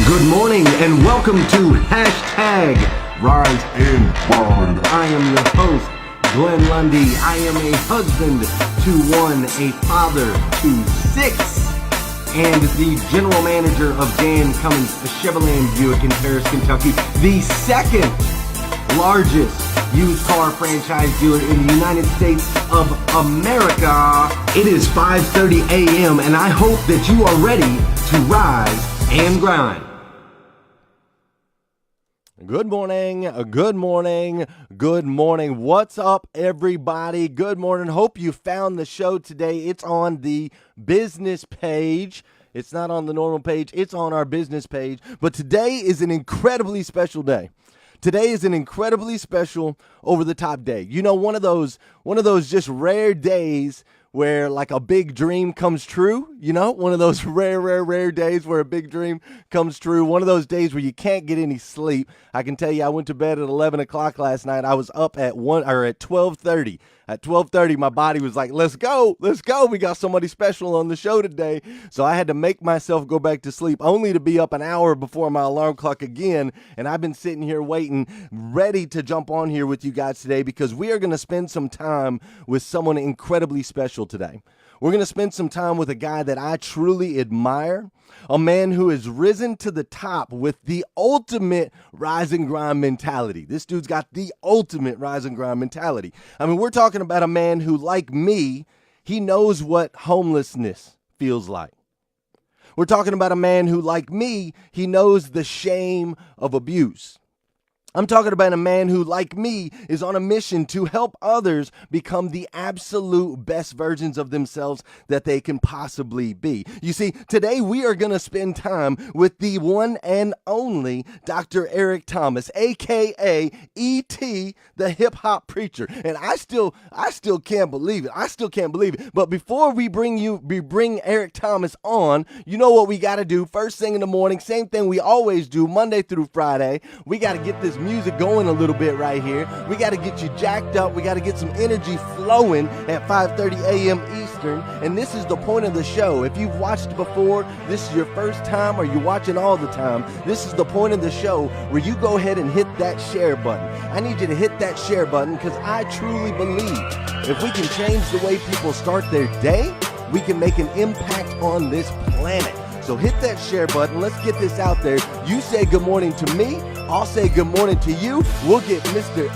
Good morning and welcome to Hashtag Rise and Grind. I am your host, Glenn Lundy. I am a husband to one, a father to six, and the general manager of Dan Cummins Chevrolet Buick in Paris, Kentucky, the second largest used car franchise dealer in the United States of America. It is 5:30 a.m. and I hope that you are ready to rise and grind. Good morning, good morning, good morning. What's up, everybody? Good morning. Hope you found the show today. It's on the business page. It's not on the normal page. It's on our business page. But today is an incredibly special day. Today is an incredibly special over-the-top day. You know, one of those just rare days where like a big dream comes true, you know, one of those rare days where a big dream comes true, one of those days where you can't get any sleep. I can tell you, I went to bed at 11 o'clock last night. I was up at 12:30. At 12:30, my body was like, let's go. We got somebody special on the show today. So I had to make myself go back to sleep only to be up an hour before my alarm clock again. And I've been sitting here waiting, ready to jump on here with you guys today because we are going to spend some time with someone incredibly special today. We're going to spend some time with a guy that I truly admire, a man who has risen to the top with the ultimate rise and grind mentality. This dude's got the ultimate rise and grind mentality. I mean, we're talking about a man who, like me, he knows what homelessness feels like. We're talking about a man who, like me, he knows the shame of abuse. I'm talking about a man who, like me, is on a mission to help others become the absolute best versions of themselves that they can possibly be. You see, today we are going to spend time with the one and only Dr. Eric Thomas, a.k.a. E.T., the hip-hop preacher. And I still can't believe it. But before we bring Eric Thomas on, you know what we got to do first thing in the morning, same thing we always do Monday through Friday. We got to get this music going a little bit right here. We got to get you jacked up. We got to get some energy flowing at 5:30 a.m. Eastern. And this is the point of the show. If you've watched before, this is your first time, or you're watching all the time, this is the point of the show where you go ahead and hit that share button. I need you to hit that share button because I truly believe if we can change the way people start their day, we can make an impact on this planet. So hit that share button. Let's get this out there. You say good morning to me. I'll say good morning to you. We'll get Dr.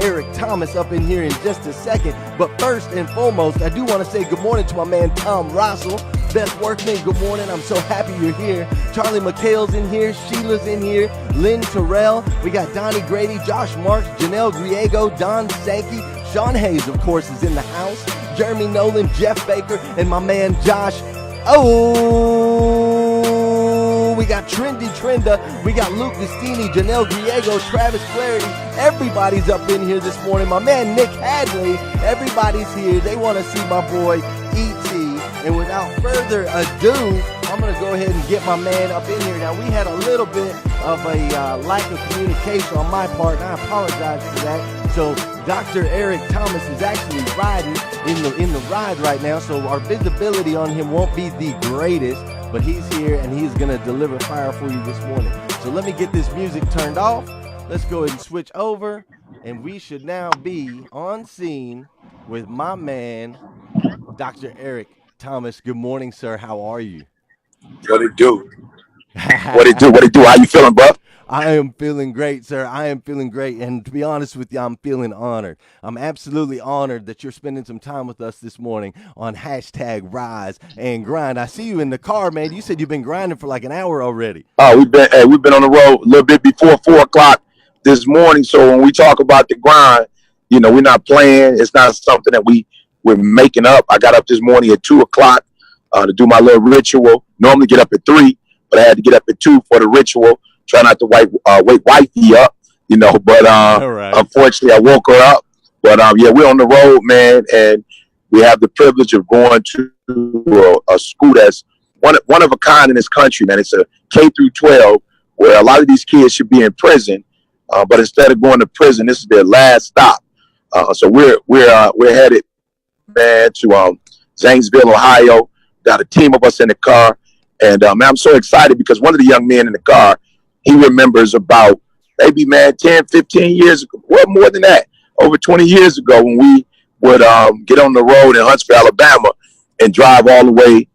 Eric Thomas up in here in just a second. But first and foremost, I do want to say good morning to my man, Tom Russell. Best workman, good morning. I'm so happy you're here. Charlie McHale's in here. Sheila's in here. Lynn Terrell. We got Donnie Grady, Josh Marks, Janelle Griego, Don Sankey. Sean Hayes, of course, is in the house. Jeremy Nolan, Jeff Baker, and my man, Josh. Oh, we got Trendy Trenda, we got Luke Gustini, Janelle Griego, Travis Flaherty. Everybody's up in here this morning. My man Nick Hadley, everybody's here. They want to see my boy E.T. And without further ado, I'm going to go ahead and get my man up in here. Now, we had a little bit of a lack of communication on my part, and I apologize for that. So Dr. Eric Thomas is actually riding in the ride right now, so our visibility on him won't be the greatest, but he's here and he's going to deliver fire for you this morning. So let me get this music turned off. Let's go ahead and switch over, and we should now be on scene with my man, Dr. Eric Thomas. Good morning, sir. How are you? What it do? What it do? How you feeling, bro? I am feeling great, sir. I am feeling great. And to be honest with you, I'm feeling honored. I'm absolutely honored that you're spending some time with us this morning on hashtag Rise and Grind. I see you in the car, man. You said you've been grinding for like an hour already. Oh, we've been on the road a little bit before 4 o'clock this morning. So when we talk about the grind, you know, we're not playing. It's not something that we're making up. I got up this morning at 2 o'clock to do my little ritual. Normally get up at 3, but I had to get up at 2 for the ritual. Try not to wake wifey up, you know, but right. Unfortunately I woke her up. But yeah, we're on the road, man, and we have the privilege of going to a school that's one of a kind in this country, man. It's a K through 12 where a lot of these kids should be in prison, but instead of going to prison, this is their last stop. So we're headed, man, to Zanesville, Ohio. Got a team of us in the car, And man, I'm so excited because one of the young men in the car, he remembers about maybe, man, 10, 15 years ago, well, more than that, over 20 years ago when we would get on the road in Huntsville, Alabama and drive all the way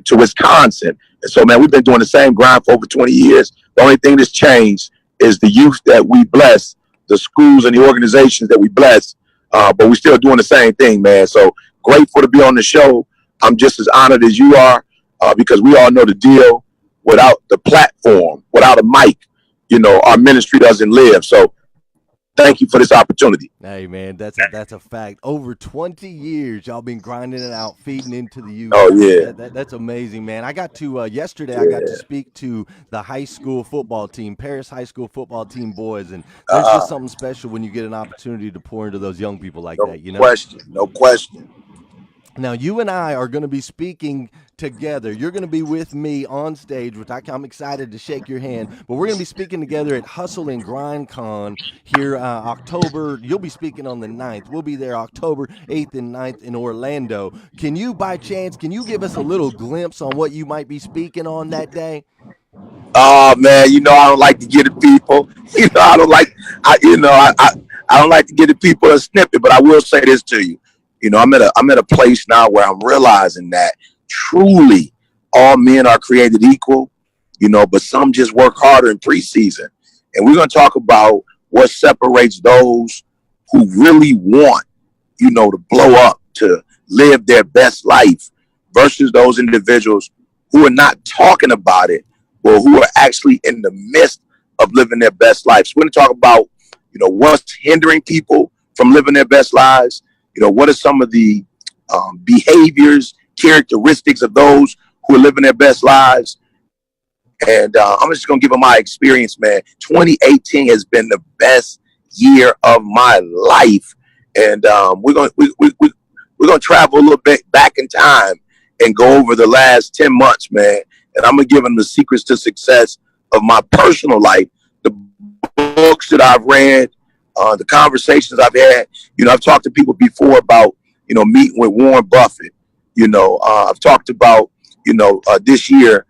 to Wisconsin. And so, man, we've been doing the same grind for over 20 years. The only thing that's changed is the youth that we bless, the schools and the organizations that we bless, but we're still doing the same thing, man. So grateful to be on the show. I'm just as honored as you are because we all know the deal. Without the platform, without a mic, our ministry doesn't live. So thank you for this opportunity. Hey, man, that's a fact. Over 20 years, y'all been grinding it out, feeding into the youth. Oh, yeah. That's amazing, man. I got to, yesterday, I got to speak to the high school football team, Paris High School football team boys, and there's just something special when you get an opportunity to pour into those young people like that, No question. Now, you and I are going to be speaking together. You're going to be with me on stage, which I'm excited to shake your hand. But we're going to be speaking together at Hustle and Grind Con here October. You'll be speaking on the 9th. We'll be there October 8th and 9th in Orlando. Can you, by chance, give us a little glimpse on what you might be speaking on that day? Oh, man, I don't like to give the people. I don't like, I don't like to give the people a snippet. But I will say this to you. I'm at a place now where I'm realizing that truly all men are created equal, but some just work harder in preseason. And we're going to talk about what separates those who really want, to blow up, to live their best life versus those individuals who are not talking about it, but who are actually in the midst of living their best life. So we're going to talk about, what's hindering people from living their best lives. What are some of the behaviors, characteristics of those who are living their best lives? And I'm just going to give them my experience, man. 2018 has been the best year of my life. And we're going to travel a little bit back in time and go over the last 10 months, man. And I'm going to give them the secrets to success of my personal life, the books that I've read, the conversations I've had. I've talked to people before about, meeting with Warren Buffett. I've talked about, this year,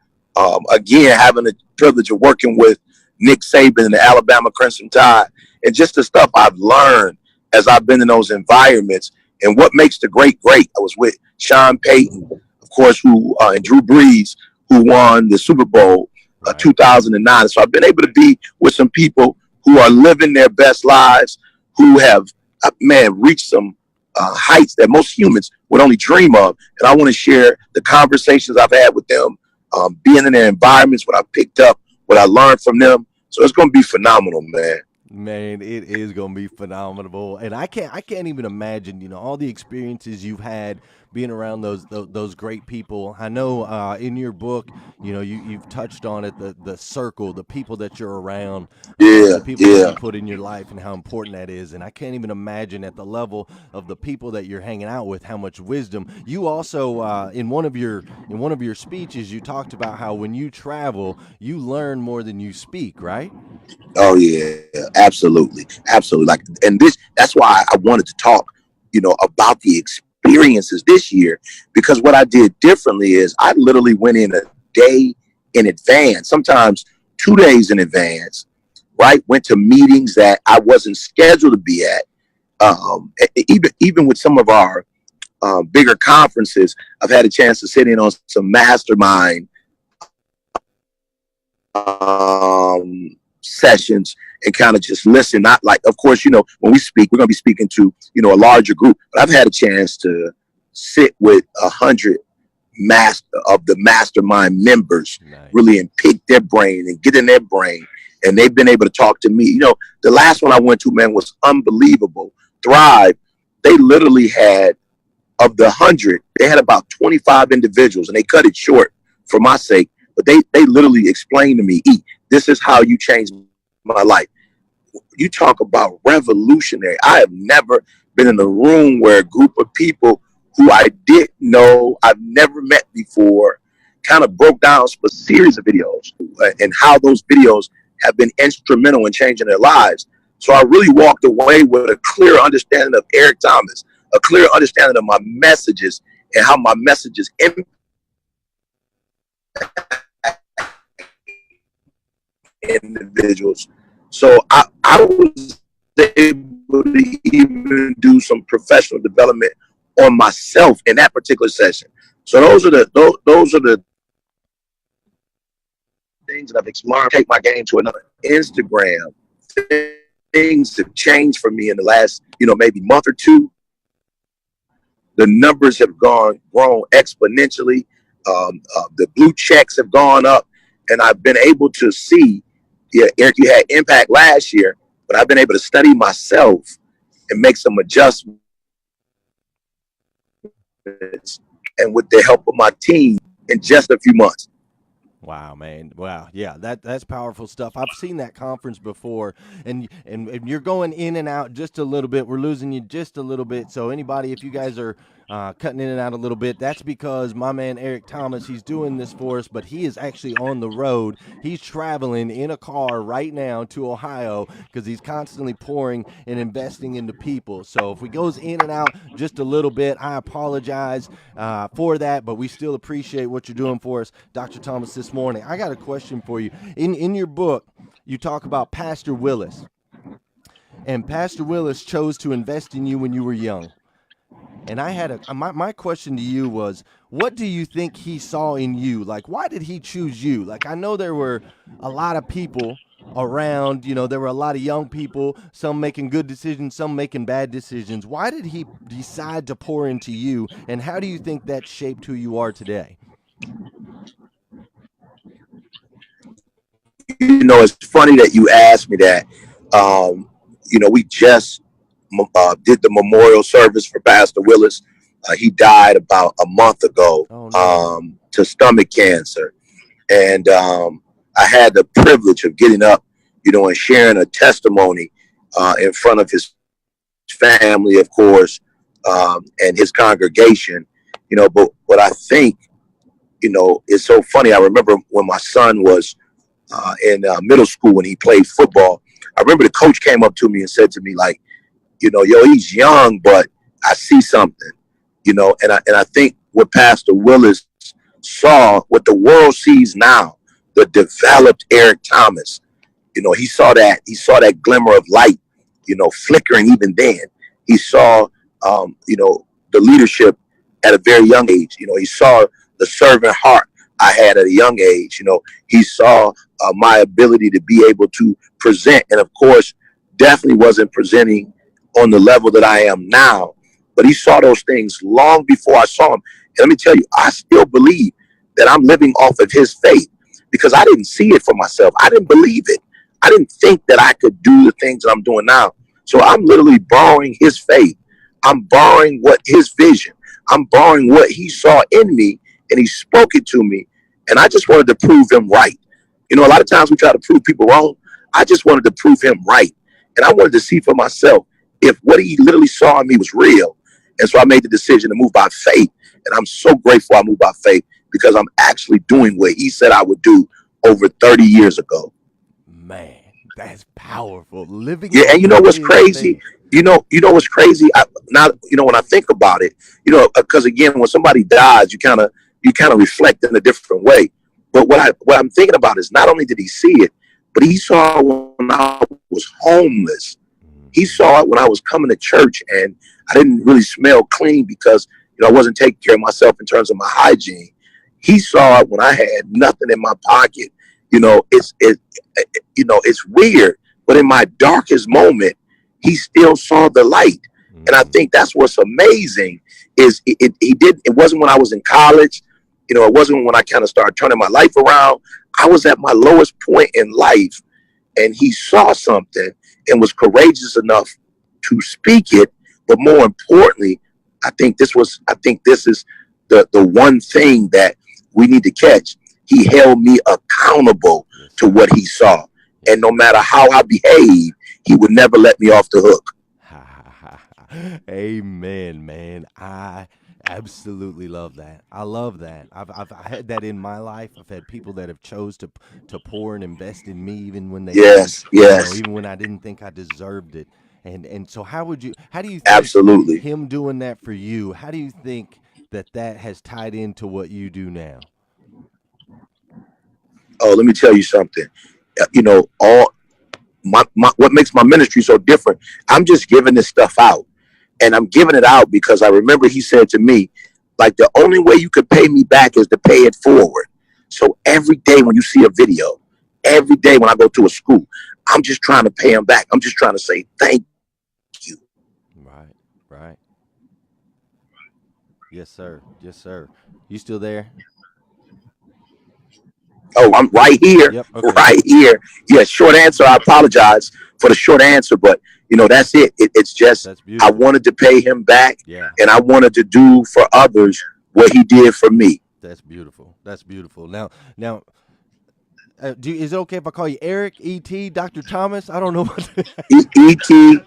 again, having the privilege of working with Nick Saban and the Alabama Crimson Tide, and just the stuff I've learned as I've been in those environments and what makes the great great. I was with Sean Payton, of course, and Drew Brees, who won the Super Bowl 2009. So I've been able to be with some people who are living their best lives, who have, reached some heights that most humans would only dream of. And I want to share the conversations I've had with them, being in their environments, what I picked up, what I learned from them. So it's going to be phenomenal, man. Man, it is going to be phenomenal. And I can't even imagine, all the experiences you've had being around those great people. I know in your book, you've touched on it, the circle, the people that you're around, the people that you put in your life and how important that is. And I can't even imagine at the level of the people that you're hanging out with, how much wisdom. You also, in one of your speeches, you talked about how when you travel, you learn more than you speak, right? Oh yeah, absolutely. Like, and that's why I wanted to talk, about the experiences this year, because what I did differently is I literally went in a day in advance, sometimes 2 days in advance, right? Went to meetings that I wasn't scheduled to be at. Even with some of our bigger conferences, I've had a chance to sit in on some mastermind sessions and kind of just listen. Not like, of course, when we speak, we're going to be speaking to, a larger group, but I've had a chance to sit with 100 of the mastermind members, nice, really, and pick their brain and get in their brain. And they've been able to talk to me. The last one I went to, man, was unbelievable. Thrive. They literally had, of the 100, they had about 25 individuals, and they cut it short for my sake. But they literally explained to me, this is how you change my life. You talk about revolutionary. I have never been in a room where a group of people who I didn't know, I've never met before, kind of broke down a series of videos and how those videos have been instrumental in changing their lives. So I really walked away with a clear understanding of Eric Thomas, a clear understanding of my messages and how my messages impact individuals. So I was able to even do some professional development on myself in that particular session. So those are the things that I've explored. Take my game to another. Instagram, things have changed for me in the last, maybe month or two. The numbers have grown exponentially. The blue checks have gone up, and I've been able to see. Yeah, Eric, you had impact last year, but I've been able to study myself and make some adjustments, and with the help of my team in just a few months. Wow, man. Wow. Yeah, that's powerful stuff. I've seen that conference before, and you're going in and out just a little bit. We're losing you just a little bit. So anybody, if you guys are cutting in and out a little bit, that's because my man Eric Thomas, he's doing this for us, but he is actually on the road. He's traveling in a car right now to Ohio because he's constantly pouring and investing into people. So if we goes in and out just a little bit, I apologize for that, but we still appreciate what you're doing for us, Dr. Thomas, this morning. I got a question for you. In your book, you talk about Pastor Willis, and Pastor Willis chose to invest in you when you were young. And I had my question to you was, what do you think he saw in you? Like, why did he choose you? Like, I know there were a lot of people around, there were a lot of young people, some making good decisions, some making bad decisions. Why did he decide to pour into you? And how do you think that shaped who you are today? It's funny that you asked me that. We just did the memorial service for Pastor Willis. He died about a month ago Oh, no. to stomach cancer. And I had the privilege of getting up, and sharing a testimony in front of his family, of course, and his congregation. But what I think, is so funny. I remember when my son was in middle school when he played football. I remember the coach came up to me and said to me, like, yo, he's young, but I see something, and I think what Pastor Willis saw, what the world sees now, the developed Eric Thomas. He saw that glimmer of light, flickering even then. He saw, the leadership at a very young age. He saw the servant heart I had at a young age. He saw my ability to be able to present, and of course, definitely wasn't presenting on the level that I am now. But he saw those things long before I saw him. And let me tell you, I still believe that I'm living off of his faith because I didn't see it for myself. I didn't believe it. I didn't think that I could do the things that I'm doing now. So I'm literally borrowing his faith. I'm borrowing what his vision. I'm borrowing what he saw in me, and he spoke it to me. And I just wanted to prove him right. A lot of times we try to prove people wrong. I just wanted to prove him right. And I wanted to see for myself if what he literally saw in me was real. And so I made the decision to move by faith. And I'm so grateful I moved by faith because I'm actually doing what he said I would do over 30 years ago. Man, that's powerful. Living Yeah, and off you know of what's his crazy? faith. What's crazy? Now, when I think about it, because again, when somebody dies, you kind of reflect in a different way. But what I'm thinking about is not only did he see it, but he saw when I was homeless. He Mhm. saw it when I was coming to church and I didn't really smell clean because I wasn't taking care of myself in terms of my hygiene. He saw it when I had nothing in my pocket. It's weird, but in my darkest moment, he still saw the light. And I Mhm. think that's what's amazing is it wasn't when I was in college, it wasn't when I kind of started turning my life around. I was at my lowest point in life, and he saw something and was courageous enough to speak it. But more importantly, I think this is the one thing that we need to catch. He held me accountable Yes, to sir. what he saw. Yes, And no sir. matter how I behave, he would never let me off the hook. Amen, man. I absolutely love that. I love that. I've had that in my life. I've had people that have chose to pour and invest in me even when they didn't, Yes, yes, even when I didn't think I deserved it. And so how do you think absolutely. him doing that for you? How do you think that has tied into what you do now? Oh, let me tell you something. All my what makes my ministry so different. I'm just giving this stuff out, and I'm giving it out because I remember he said to me, like, the only way you could pay me back is to pay it forward. So every day when you see a video, every day when I go to a school, I'm just trying to pay him back. I'm just trying to say thank you. Right, right. Yes, sir. Yes, sir. You still there? Oh, I'm right here, Yep. Okay. right here. Yeah, short answer. I apologize for the short answer, but that's it. It's just That's I beautiful. wanted to pay him back, Yeah, and I wanted to do for others what he did for me. that's beautiful. That's beautiful. Now, is it okay if I call you Eric, E.T., Dr. Thomas? I don't know what. Et,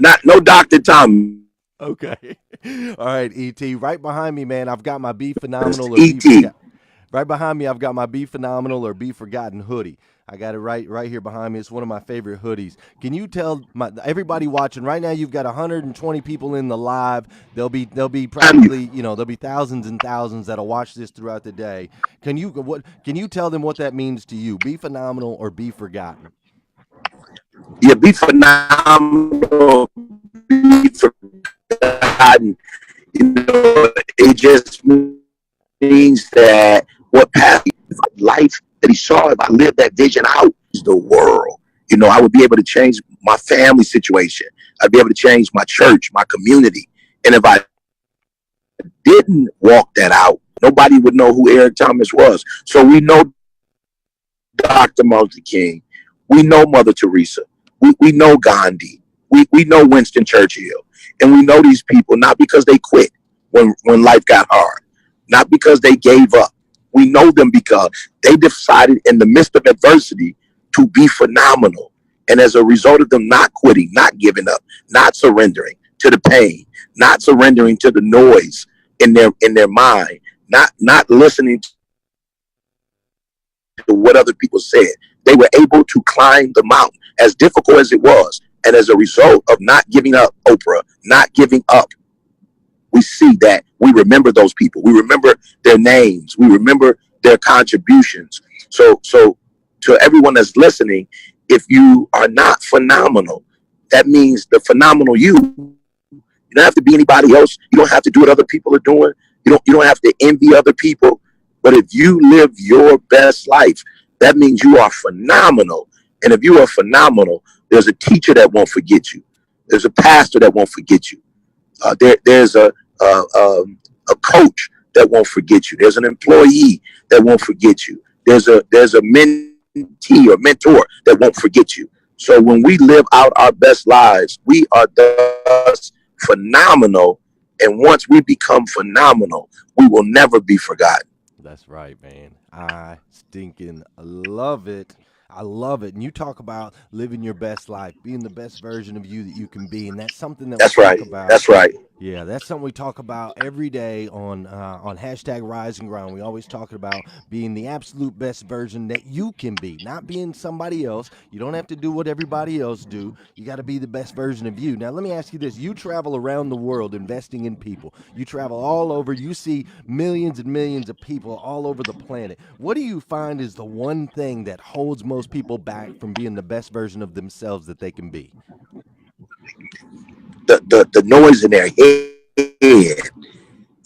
not no Dr. Thomas, Okay. All right, Et. Right behind me, man. I've got my Be Phenomenal or Be Et. Forgot. Right behind me, I've got my Be Phenomenal or Be Forgotten hoodie. I got it right here behind me. It's one of my favorite hoodies. Can you tell everybody watching right now? You've got 120 people in the live. There'll be probably there'll be thousands and thousands that'll watch this throughout the day. Can you tell them what that means to you? Be phenomenal or be forgotten. Yeah, be phenomenal, be forgotten. It just means that what path life that he saw, if I lived that vision out, is the world. I would be able to change my family situation. I'd be able to change my church, my community. And if I didn't walk that out, nobody would know who Eric Thomas was. So we know Dr. Martin Luther King. We know Mother Teresa. We know Gandhi. We know Winston Churchill. And we know these people not because they quit when life got hard, not because they gave up. We know them because they decided in the midst of adversity to be phenomenal. And as a result of them not quitting, not giving up, not surrendering to the pain, not surrendering to the noise in their mind, not listening to what other people said, they were able to climb the mountain as difficult as it was. And as a result of not giving up, Oprah, not giving up, we see that we remember those people. We remember their names. We remember their contributions. So to everyone that's listening, if you are not phenomenal, that means the phenomenal you don't have to be anybody else. You don't have to do what other people are doing. You don't have to envy other people. But if you live your best life, that means you are phenomenal. And if you are phenomenal, there's a teacher that won't forget you. There's a pastor that won't forget you. There's a coach that won't forget you. There's an employee that won't forget you. There's a mentee or mentor that won't forget you. So when we live out our best lives, we are thus phenomenal. And once we become phenomenal, we will never be forgotten. That's right, man. I stinking love it. I love it. And you talk about living your best life, being the best version of you that you can be, and that's something that we That's right. talk about. That's right. Yeah, that's something we talk about every day on hashtag Rise and Grind. We always talk about being the absolute best version that you can be, not being somebody else. You don't have to do what everybody else do. You got to be the best version of you. Now, let me ask you this: you travel around the world investing in people. You travel all over. You see millions and millions of people all over the planet. What do you find is the one thing that holds most people back from being the best version of themselves that they can be? The noise in their head,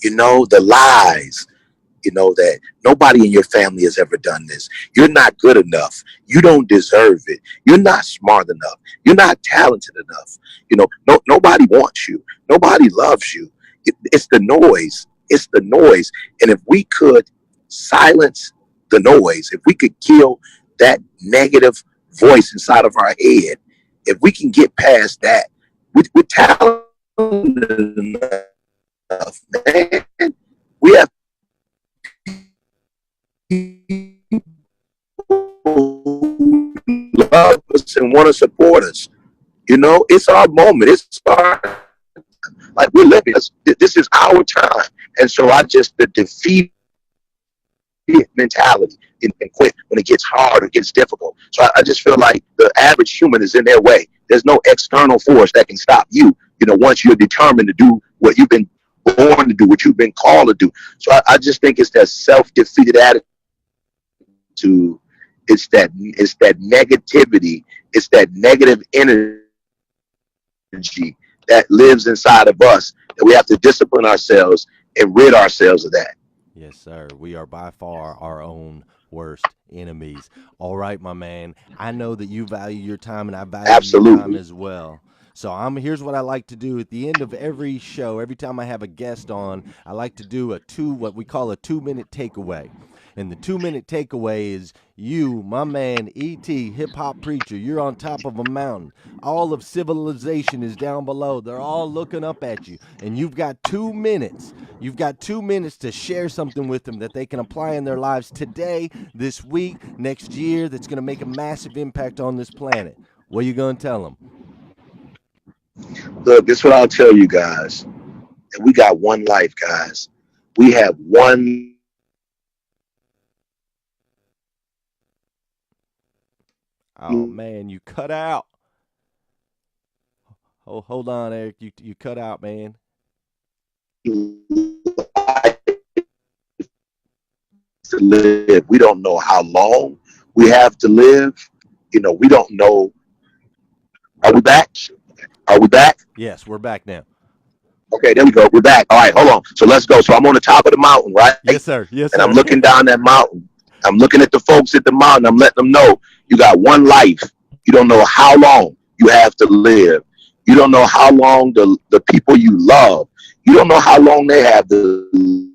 the lies, that nobody in your family has ever done this. You're not good enough. You don't deserve it. You're not smart enough. You're not talented enough. Nobody wants you. Nobody loves you. It's the noise. It's the noise. And if we could silence the noise, if we could kill that negative voice inside of our head, if we can get past that, we're talented enough, man. We have people who love us and want to support us. It's our moment. It's our, like, we're living. This is our time. And so the defeat mentality and quit when it gets hard or gets difficult. So I just feel like the average human is in their way. There's no external force that can stop you. Once you're determined to do what you've been born to do, what you've been called to do. So I just think it's that self-defeated attitude attitude, it's that negativity, it's that negative energy that lives inside of us that we have to discipline ourselves and rid ourselves of that. Yes, sir. We are by far our own worst enemies. All right, my man. I know that you value your time and I value your time Absolutely. as well. So here's what I like to do at the end of every show. Every time I have a guest on, I like to do what we call a 2-minute takeaway. And the 2-minute takeaway is you, my man, E.T., hip hop preacher. You're on top of a mountain. All of civilization is down below. They're all looking up at you. And you've got 2 minutes. You've got 2 minutes to share something with them that they can apply in their lives today, this week, next year, that's going to make a massive impact on this planet. What are you going to tell them? Look, this is what I'll tell you guys. We got one life, guys. We have one. Oh, man, you cut out. Oh, hold on, Eric. You cut out, man. Life to live. We don't know how long we have to live. We don't know. Are we back? Are we back? Yes, we're back now. Okay, there we go. We're back. All right, hold on. So let's go. So I'm on the top of the mountain, right? Yes, sir. Yes, And sir. I'm looking down that mountain. I'm looking at the folks at the mountain. I'm letting them know you got one life. You don't know how long you have to live. You don't know how long the people you love, you don't know how long they have to live.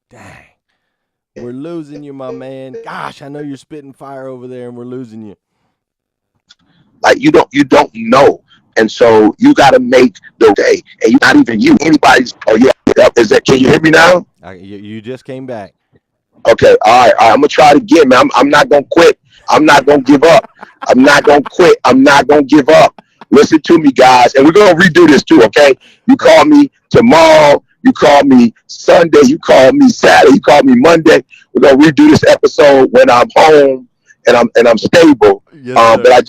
Dang. We're losing you, my man. Gosh, I know you're spitting fire over there and we're losing you. Like you don't know. And so you got to make the day, and you not even you, anybody's. Oh yeah, is that? Can you hear me now? You just came back. Okay, all right. I'm gonna try it again, man. I'm not gonna quit. I'm not gonna give up. I'm not gonna quit. I'm not gonna give up. Listen to me, guys, and we're gonna redo this too. Okay, you call me tomorrow. You call me Sunday. You call me Saturday. You call me Monday. We're gonna redo this episode when I'm home and I'm stable. Yes, But I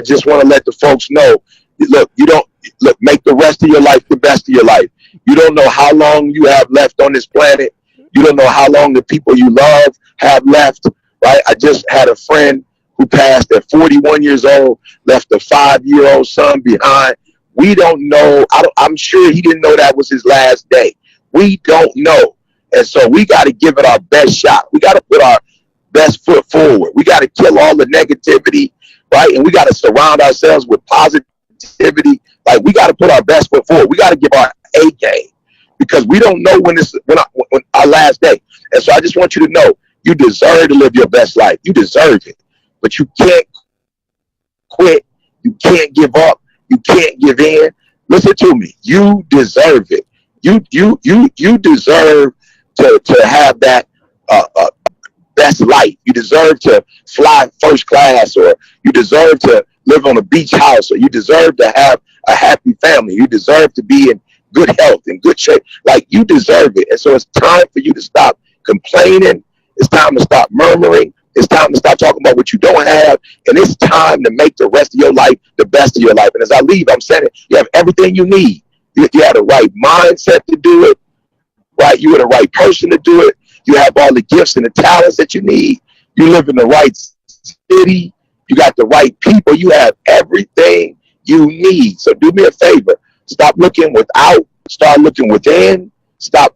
just want to let the folks know. Look, you don't look. Make the rest of your life the best of your life. You don't know how long you have left on this planet. You don't know how long the people you love have left, right? I just had a friend who passed at 41 years old, left a 5-year-old son behind. We don't know. I'm sure he didn't know that was his last day. We don't know. And so we got to give it our best shot. We got to put our best foot forward. We got to kill all the negativity, right? And we got to surround ourselves with positivity. Like we got to put our best foot forward. We got to give our A game because we don't know when our last day. And so I just want you to know you deserve to live your best life. You deserve it, but you can't quit. You can't give up. You can't give in. Listen to me. You deserve it. You deserve to have that best life. You deserve to fly first class, or you deserve to live on a beach house, or you deserve to have a happy family. You deserve to be in good health and good shape. Like you deserve it. And so it's time for you to stop complaining. It's time to stop murmuring. It's time to stop talking about what you don't have. And it's time to make the rest of your life the best of your life. And as I leave, I'm saying it, you have everything you need. You have the right mindset to do it, right? You are the right person to do it. You have all the gifts and the talents that you need. You live in the right city. You got the right people. You have everything you need. So do me a favor. Stop looking without. Start looking within. Stop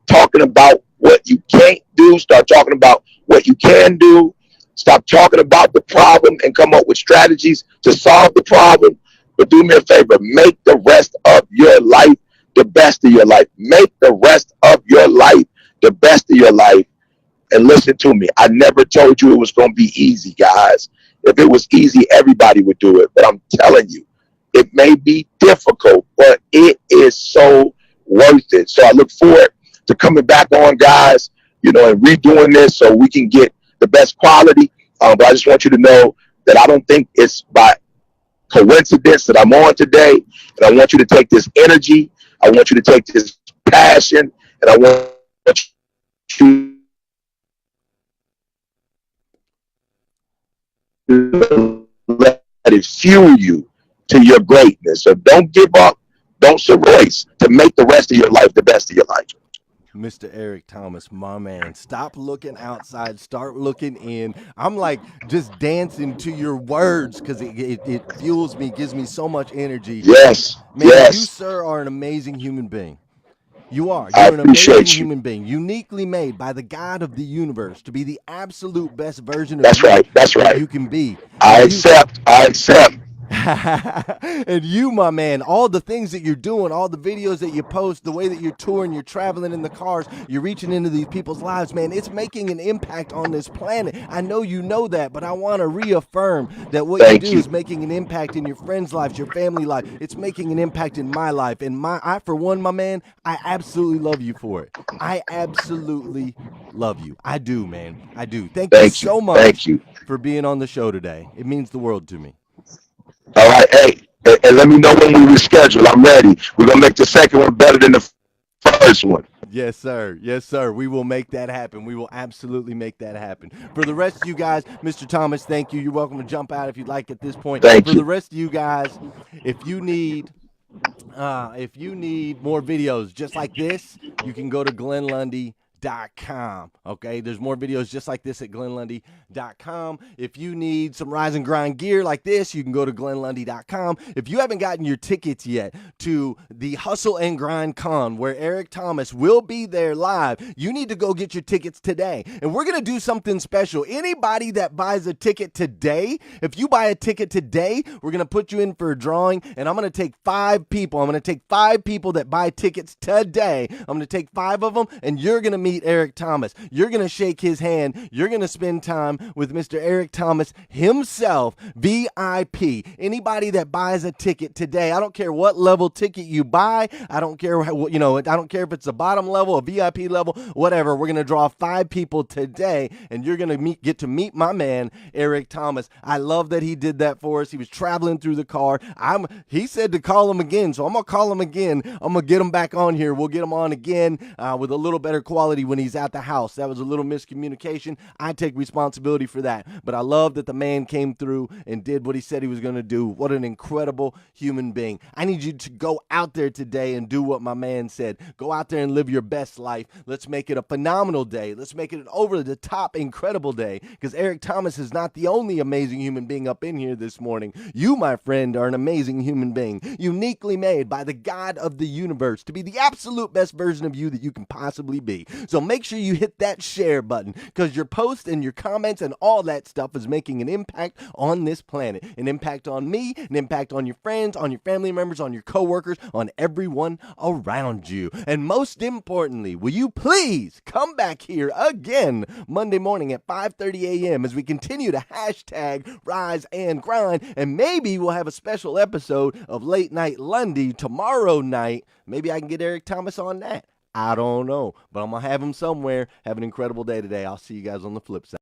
talking about what you can't do. Start talking about what you can do. Stop talking about the problem and come up with strategies to solve the problem. But do me a favor. Make the rest of your life the best of your life. Make the rest of your life the best of your life. And listen to me. I never told you it was going to be easy, guys. If it was easy, everybody would do it. But I'm telling you, it may be difficult, but it is so worth it. So I look forward to coming back on, guys, and redoing this so we can get the best quality. But I just want you to know that I don't think it's by coincidence that I'm on today. And I want you to take this energy. I want you to take this passion. And I want you to it fuel you to your greatness. So don't give up. Don't race to make the rest of your life the best of your life. Mr. Eric Thomas, my man, stop looking outside, start looking in. I'm like just dancing to your words because it fuels me, gives me so much energy. Yes, Man, you, yes. sir, are an amazing human being. You are. I You're an amazing appreciate you. human being, uniquely made by the God of the universe to be the absolute best version of That's you right. That's that right. you can be. I And you accept. I accept. and you, my man, all the things that you're doing, all the videos that you post, the way that you're touring, you're traveling in the cars, you're reaching into these people's lives, man, it's making an impact on this planet. I know you know that, but I want to reaffirm that what you Thank do you. is making an impact in your friends' lives, your family life. It's making an impact in my life. And I, for one, my man, I absolutely love you for it. I absolutely love you. I do, man. I do. Thank you Thank you. so Thank much you. for being on the show today. It means the world to me. All right. Hey, and let me know when we reschedule. I'm ready. We're gonna make the second one better than the first one. Yes, sir. Yes, sir. We will make that happen. We will absolutely make that happen. For the rest of you guys, Mr. Thomas, thank you. You're welcome to jump out if you'd like at this point. Thank For the you. rest of you guys, if you need more videos just like this, you can go to GlennLundy.com. Okay, there's more videos just like this at GlennLundy.com. If you need some rise and grind gear like this, you can go to GlennLundy.com. If you haven't gotten your tickets yet to the Hustle and Grind Con, where Eric Thomas will be there live, you need to go get your tickets today. And we're going to do something special. Anybody that buys a ticket today, if you buy a ticket today, we're going to put you in for a drawing, and I'm going to take 5 people. I'm going to take 5 people that buy tickets today. I'm going to take 5 of them, and you're going to meet Eric Thomas. You're going to shake his hand. You're going to spend time with Mr. Eric Thomas himself, VIP. Anybody that buys a ticket today, I don't care what level ticket you buy. I don't care, I don't care if it's a bottom level, a VIP level, whatever. We're going to draw 5 people today, and you're going to get to meet my man, Eric Thomas. I love that he did that for us. He was traveling through the car. He said to call him again, so I'm going to call him again. I'm going to get him back on here. We'll get him on again with a little better quality when he's at the house. That was a little miscommunication. I take responsibility for that. But I love that the man came through and did what he said he was going to do. What an incredible human being. I need you to go out there today and do what my man said. Go out there and live your best life. Let's make it a phenomenal day. Let's make it an over-the-top incredible day, because Eric Thomas is not the only amazing human being up in here this morning. You, my friend, are an amazing human being, uniquely made by the God of the universe to be the absolute best version of you that you can possibly be. So make sure you hit that share button, because your posts and your comments and all that stuff is making an impact on this planet, an impact on me, an impact on your friends, on your family members, on your coworkers, on everyone around you. And most importantly, will you please come back here again Monday morning at 5:30 a.m. as we continue to hashtag rise and grind, and maybe we'll have a special episode of Late Night Lundy tomorrow night. Maybe I can get Eric Thomas on that. I don't know, but I'm going to have him somewhere. Have an incredible day today. I'll see you guys on the flip side.